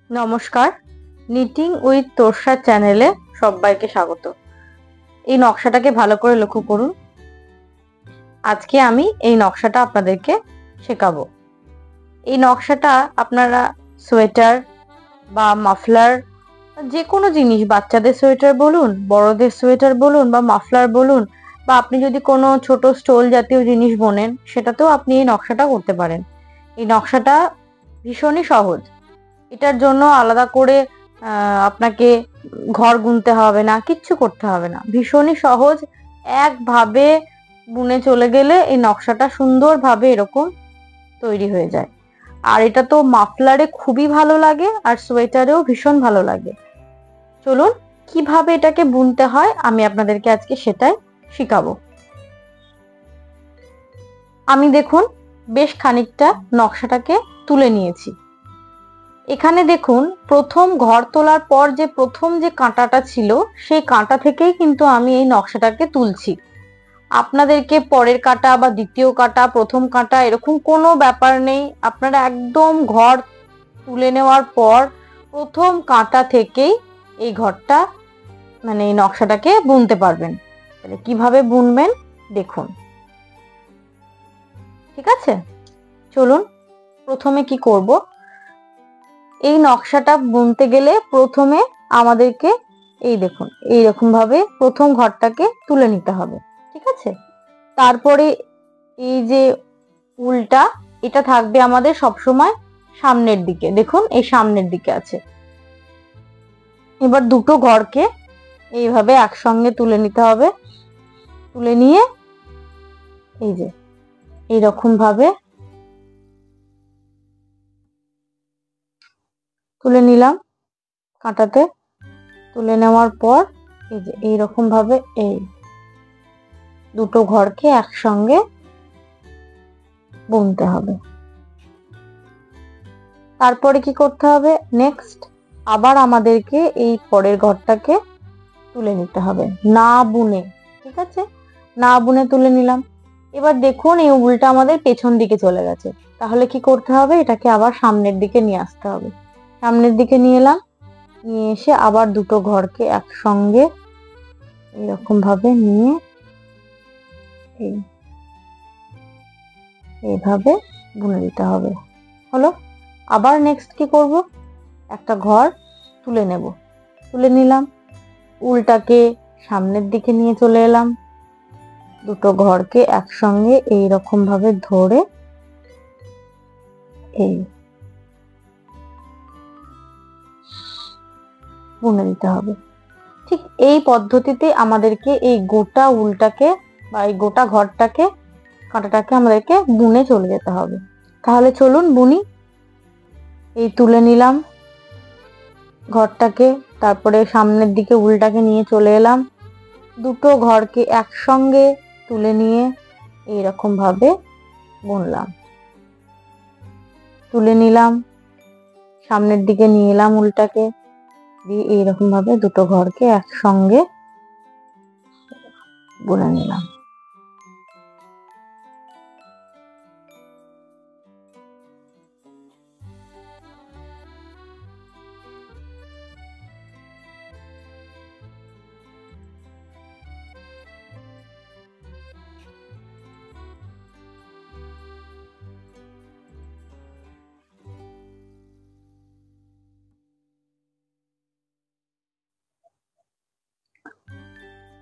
নমস্কার, knitting with Torsa চ্যানেলে সবাইকে স্বাগত। এই নকশাটাকে ভালো করে লক্ষ্য করুন। আজকে আমি এই নকশাটা আপনাদেরকে শেখাবো। এই নকশাটা আপনারা সোয়েটার বা মাফলার, যে কোনো জিনিস, বাচ্চাদের সোয়েটার বলুন, বড়দের সোয়েটার বলুন বা মাফলার বলুন, বা আপনি যদি কোনো ছোট স্টোল জাতীয় জিনিস বোনেন সেটাতেও আপনি এই নকশাটা করতে পারেন। এই নকশাটা ভীষণই সহজ। এটার জন্য আলাদা করে আপনাকে ঘর গুনতে হবে না, কিচ্ছু করতে হবে না, ভীষণই সহজ। একভাবে বুনে চলে গেলে এই নকশাটা সুন্দরভাবে এরকম তৈরি হয়ে যায়। আর এটা তো মাফলারে খুবই ভালো লাগে আর সোয়েটারেও ভীষণ ভালো লাগে। চলুন কিভাবে এটাকে বুনতে হয় আমি আপনাদেরকে আজকে সেটাই শেখাবো। আমি দেখুন বেশ খানিকটা নকশাটাকে তুলে নিয়েছি। এখানে দেখুন প্রথম ঘর তোলার পর যে প্রথম যে কাঁটাটা ছিল সেই কাঁটা থেকেই কিন্তু আমি এই নকশাটাকে তুলছি। আপনাদেরকে পরের কাঁটা বা দ্বিতীয় কাঁটা, প্রথম কাঁটা এরকম কোনো ব্যাপার নেই। আপনারা একদম ঘর তুলে নেওয়ার পর প্রথম কাঁটা থেকেই এই ঘরটা মানে এই নকশাটাকে বুনতে পারবেন। তাহলে কিভাবে বুনবেন দেখুন, ঠিক আছে? চলুন প্রথমে কি করব, এই নকশাটা বুনতে গেলে প্রথমে আমাদেরকে এই দেখুন এইরকম ভাবে প্রথম ঘরটাকে তুলে নিতে হবে, ঠিক আছে? তারপরে এই যে উলটা, এটা থাকবে আমাদের সবসময় সামনের দিকে। দেখুন এই সামনের দিকে আছে। এবার দুটো ঘরকে এইভাবে একসঙ্গে তুলে নিতে হবে। তুলে নিয়ে এই যে এইরকম ভাবে তুলে নিলাম। কাঁটাতে তুলে নেওয়ার পর এই যে এইরকম ভাবে এই দুটো ঘরকে একসঙ্গে বুনতে হবে। তারপরে কি করতে হবে, নেক্সট আবার আমাদেরকে এই পরের ঘরটাকে তুলে নিতে হবে না বুনে, ঠিক আছে? না বুনে তুলে নিলাম। এবার দেখুন এই উলটা আমাদের পেছন দিকে চলে গেছে। তাহলে কি করতে হবে, এটাকে আবার সামনের দিকে নিয়ে আসতে হবে। সামনের দিকে নিয়ে এলাম, নিয়ে এসে আবার দুটো ঘরকে একসঙ্গে এরকম ভাবে নিয়ে এইভাবে বুনে দিতে হবে। হলো। আবার নেক্সট কি করব, একটা ঘর তুলে নেব। তুলে নিলাম, উলটাকে সামনের দিকে নিয়ে চলে এলাম, দুটো ঘরকে একসঙ্গে এইরকম ভাবে ধরে এই বুনে দিতে হবে। ঠিক এই পদ্ধতিতে আমাদেরকে এই গোটা উলটাকে বা এই গোটা ঘরটাকে, কাঁটাটাকে আমাদেরকে বুনে চলে যেতে হবে। তাহলে চলুন বুনি। এই তুলে নিলাম ঘরটাকে, তারপরে সামনের দিকে উলটাকে নিয়ে চলে এলাম, দুটো ঘরকে একসঙ্গে তুলে নিয়ে এইরকম ভাবে বুনলাম। তুলে নিলাম, সামনের দিকে নিয়ে এলাম উলটাকে, দিয়ে এইরকম ভাবে দুটো ঘরকে একসঙ্গে বুনে নিলাম।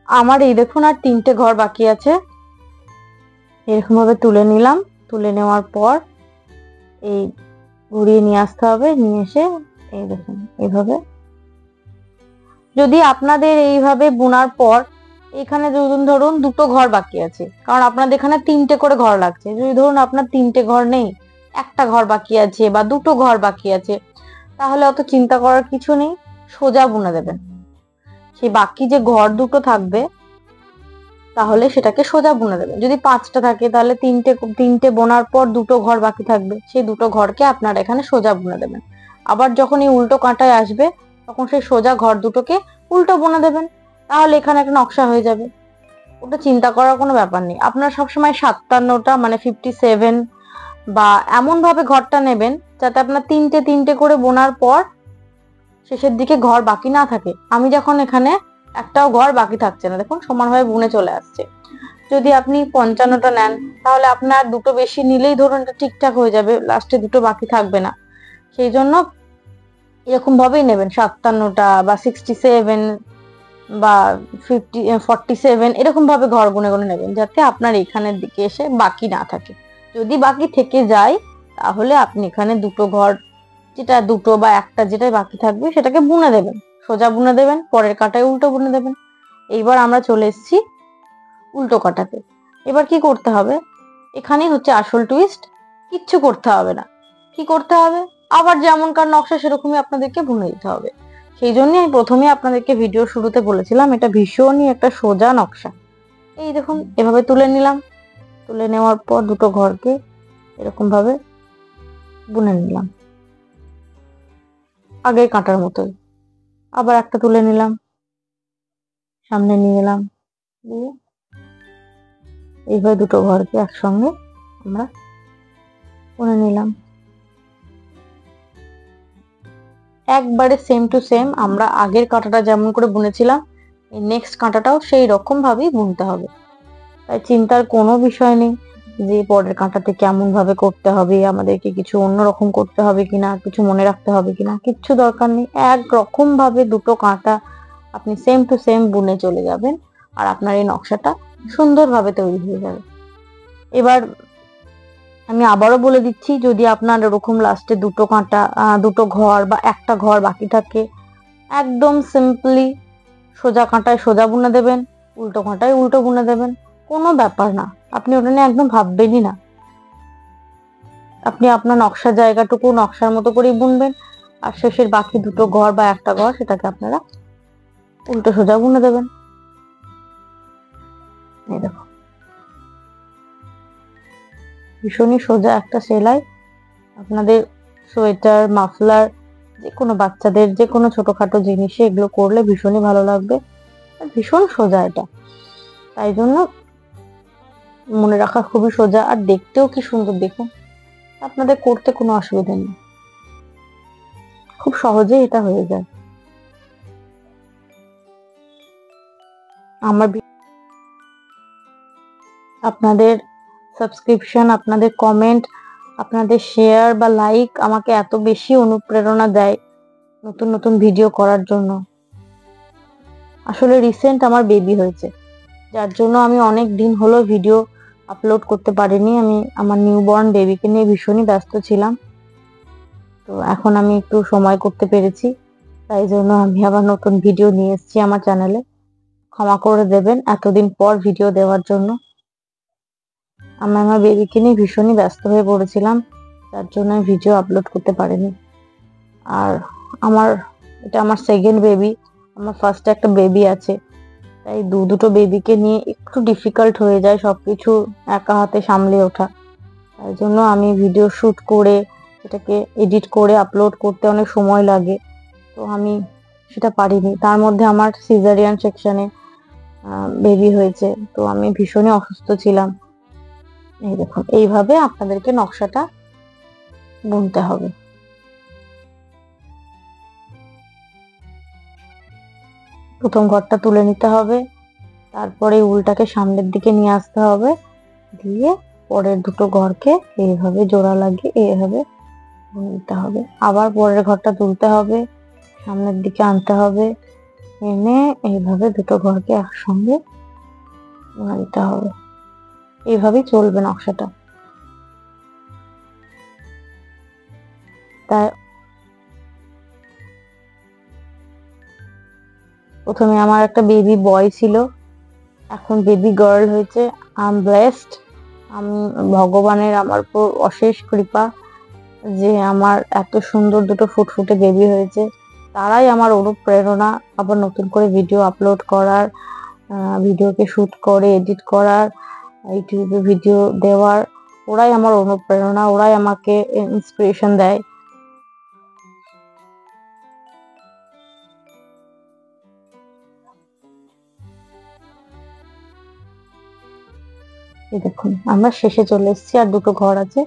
আমার এই দেখুন আর তিনটে ঘর বাকি আছে। এরকম ভাবে তুলে নিলাম। তুলে নেওয়ার পর এই ঘুরিয়ে নিয়ে আসতে হবে, নিয়ে এসে এই দেখুন এইভাবে। যদি আপনাদের এইভাবে বোনার পর এখানে ধরুন দুটো ঘর বাকি আছে, কারণ আপনাদের এখানে তিনটে করে ঘর লাগছে, যদি ধরুন আপনার তিনটে ঘর নেই, একটা ঘর বাকি আছে বা দুটো ঘর বাকি আছে, তাহলে অত চিন্তা করার কিছু নেই, সোজা বুনে দেবেন। সেই বাকি যে ঘর দুটো থাকবে তাহলে সেটাকে সোজা বুনে দেবেন। যদি পাঁচটা থাকে তাহলে তিনটে বোনার পর দুটো ঘর বাকি থাকবে, সেই দুটো ঘরকে আপনারা এখানে সোজা বুনে দেবেন। আবার যখন এই উল্টো কাঁটায় আসবে তখন সেই সোজা ঘর দুটোকে উল্টো বুনে দেবেন। তাহলে এখানে একটা নকশা হয়ে যাবে। ওটা চিন্তা করার কোনো ব্যাপার নেই। আপনারা সবসময় 57টা মানে 57 বা এমন ভাবে ঘরটা নেবেন যাতে আপনার তিনটে করে বোনার পর শেষের দিকে ঘর বাকি না থাকে, আমি যখন এখানে একটাও ঘর বাকি থাকছে না, দেখুন সমানভাবে বুনে চলে আসছে। যদি আপনি 55টা নেন তাহলে আপনার দুটো বেশি নিলেই ধরুন এটা ঠিকঠাক হয়ে যাবে, লাস্টে দুটো বাকি থাকবে না। সেই জন্য এরকম ভাবেই নেবেন, 57টা বা 67 বা 47 এরকম ভাবে ঘর গুনে গুনে নেবেন, যাতে আপনার এখানের দিকে এসে বাকি না থাকে। যদি বাকি থেকে যায় তাহলে আপনি এখানে দুটো ঘর, যেটা দুটো বা একটা যেটা বাকি থাকবে সেটাকে বুনে দেবেন, সোজা বুনে দেবেন, পরের কাটায় উল্টো বুনে দেবেন। এইবার আমরা চলে এসেছি উল্টো কাটাতে। এবার কি করতে হবে, এখানেই হচ্ছে আসল টুইস্ট। কিচ্ছু করতে হবে না। কি করতে হবে, আবার যেমনকার নকশা সেরকমই আপনাদেরকে বুনে দিতে হবে। সেই জন্যই আমি প্রথমে আপনাদেরকে ভিডিও শুরুতে বলেছিলাম এটা ভীষণই একটা সোজা নকশা। এই দেখুন এভাবে তুলে নিলাম, তুলে নেওয়ার পর দুটো ঘরকে এরকম ভাবে বুনে নিলাম আগের কাঁটার মতোই। আবার একটা তুলে নিলাম, সামনে নিয়ে এলাম, দিয়ে এইভাবে দুটো ঘরকে একসঙ্গে আমরা বুনে নিলাম। একবারে সেম টু সেম আমরা আগের কাঁটাটা যেমন করে বুনেছিলাম, এই নেক্সট কাঁটাটাও সেই রকম ভাবেই বুনতে হবে। তাই চিন্তার কোনো বিষয় নেই যে পরের কাঁটাতে কেমন ভাবে করতে হবে, আমাদেরকে কিছু অন্যরকম করতে হবে কিনা, কিছু মনে রাখতে হবে কিনা, কিচ্ছু দরকার নেই। একরকম ভাবে দুটো কাঁটা আপনি সেম টু সেম বুনে চলে যাবেন, আর আপনার এই নকশাটা সুন্দরভাবে তৈরি হয়ে যাবে। এবার আমি আবারও বলে দিচ্ছি, যদি আপনার এরকম লাস্টে দুটো কাঁটা, দুটো ঘর বা একটা ঘর বাকি থাকে, একদম সিম্পলি সোজা কাঁটায় সোজা বুনে দেবেন, উল্টো কাঁটায় উল্টো বুনে দেবেন, কোনো ব্যাপার না। আপনি ওটা নিয়ে একদম ভাববেনই না। আপনি আপনার নকশার জায়গাটুকু নকশার মতো করেই বুনবেন, আর শেষের বাকি দুটো ঘর বা একটা ঘর সেটাকে আপনারা উল্টো সোজা বুনে দেবেন। এই দেখো ভীষণই সোজা একটা সেলাই। আপনাদের সোয়েটার, মাফলার, যে কোনো বাচ্চাদের যে কোনো ছোটখাটো জিনিসে এগুলো করলে ভীষণই ভালো লাগবে। ভীষণ সোজা এটা, তাই জন্য মনে রাখা খুবই সোজা, আর দেখতেও কি সুন্দর দেখুন। আপনাদের করতে কোনো অসুবিধা নেই, খুব সহজেই এটা হয়ে যায়। আমার আপনাদের সাবস্ক্রিপশন, আপনাদের কমেন্ট, আপনাদের শেয়ার বা লাইক আমাকে এত বেশি অনুপ্রেরণা দেয় নতুন নতুন ভিডিও করার জন্য। আসলে রিসেন্ট আমার বেবি হয়েছে, যার জন্য আমি অনেক দিন হলো ভিডিও আপলোড করতে পারিনি। আমি আমার নিউবর্ন বেবিকে নিয়ে ভীষণই ব্যস্ত ছিলাম, তো এখন আমি একটু সময় করতে পেরেছি, তাই জন্য আমি আবার নতুন ভিডিও নিয়ে এসেছি আমার চ্যানেলে। ক্ষমা করে দেবেন এতদিন পর ভিডিও দেওয়ার জন্য। আমি আমার বেবিকে নিয়ে ভীষণই ব্যস্ত হয়ে পড়েছিলাম, যার জন্য আমি ভিডিও আপলোড করতে পারিনি। আর আমার এটা আমার সেকেন্ড বেবি, আমার ফার্স্টে একটা বেবি আছে, তাই দুটো বেবিকে নিয়ে একটু ডিফিকাল্ট হয়ে যায় সবকিছু একা হাতে সামলে ওঠা। তাই জন্য আমি ভিডিও শুট করে এটাকে এডিট করে আপলোড করতে অনেক সময় লাগে, তো আমি সেটা পারিনি। তার মধ্যে আমার সিজারিয়ান সেকশনে বেবি হয়েছে, তো আমি ভীষণই অসুস্থ ছিলাম। এই দেখুন এইভাবে আপনাদেরকে নকশাটা বুনতে হবে। প্রথম ঘরটা তুলে নিতে হবে, তারপরে উলটাকে সামনের দিকে নিয়ে আসতে হবে, দিয়ে পরের দুটো ঘরকে এইভাবে জোড়া লাগিয়ে এইভাবে বুনে নিতে হবে। আবার পরের ঘরটা তুলতে হবে, সামনের দিকে আনতে হবে, এনে এইভাবে দুটো ঘরকে একসঙ্গে বুনে দিতে হবে। এইভাবেই চলবে নকশাটা। তাই প্রথমে আমার একটা বেবি বয় ছিল, এখন বেবি গার্ল হয়েছে। I am blessed. আমি ভগবানের আমার উপর অশেষ কৃপা যে আমার এত সুন্দর দুটো ফুটফুটে বেবি হয়েছে। তারাই আমার অনুপ্রেরণা আবার নতুন করে ভিডিও আপলোড করার, ভিডিওকে শুট করে এডিট করার, ইউটিউবে ভিডিও দেওয়ার। ওরাই আমার অনুপ্রেরণা, ওরাই আমাকে ইন্সপিরেশন দেয়। এই দেখুন আমরা শেষে চলে এসেছি, আর দুটো ঘর আছে।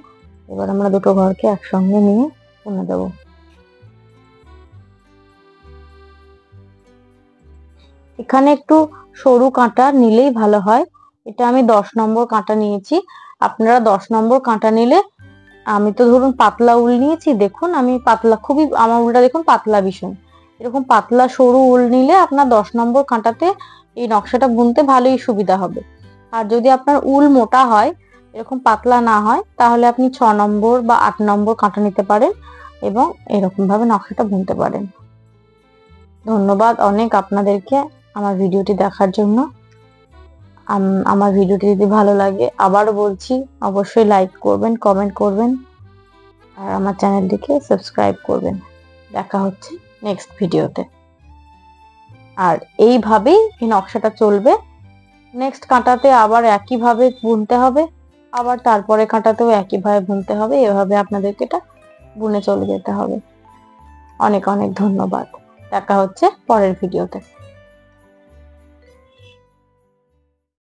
এবার আমরা দুটো ঘরকে একসঙ্গে নিয়ে বুনে দেবো। এখানে একটু সরু কাঁটা নিলেই ভালো হয়। এটা আমি 10 নম্বর কাঁটা নিয়েছি, আপনারা 10 নম্বর কাঁটা নিলে, আমি তো ধরুন পাতলা উল নিয়েছি, দেখুন আমি পাতলা, খুবই আমার উলটা দেখুন পাতলা ভীষণ, এরকম পাতলা সরু উল নিলে আপনার 10 নম্বর কাঁটাতে এই নকশাটা বুনতে ভালোই সুবিধা হবে। আর যদি আপনার উল মোটা হয়, এরকম পাতলা না হয়, তাহলে আপনি 6 নম্বর বা 8 নম্বর কাঁটা নিতে পারেন এবং এরকম ভাবে নকশাটা বুনতে পারেন। ধন্যবাদ অনেক আপনাদেরকে আমার ভিডিওটি দেখার জন্য। আমার ভিডিওটি যদি ভালো লাগে, আবারও বলছি, অবশ্যই লাইক করবেন, কমেন্ট করবেন আর আমার চ্যানেলটিকে সাবস্ক্রাইব করবেন। দেখা হচ্ছে নেক্সট ভিডিওতে। আর এইভাবেই এই নকশাটা চলবে। নেক্সট কাঁটাতে আবার একইভাবে বুনতে হবে, আবার তারপরে কাঁটাতেও একইভাবে বুনতে হবে, এভাবে আপনাদেরকে এটা বুনে চলে যেতে হবে। অনেক অনেক ধন্যবাদ। দেখা হচ্ছে পরের ভিডিওতে।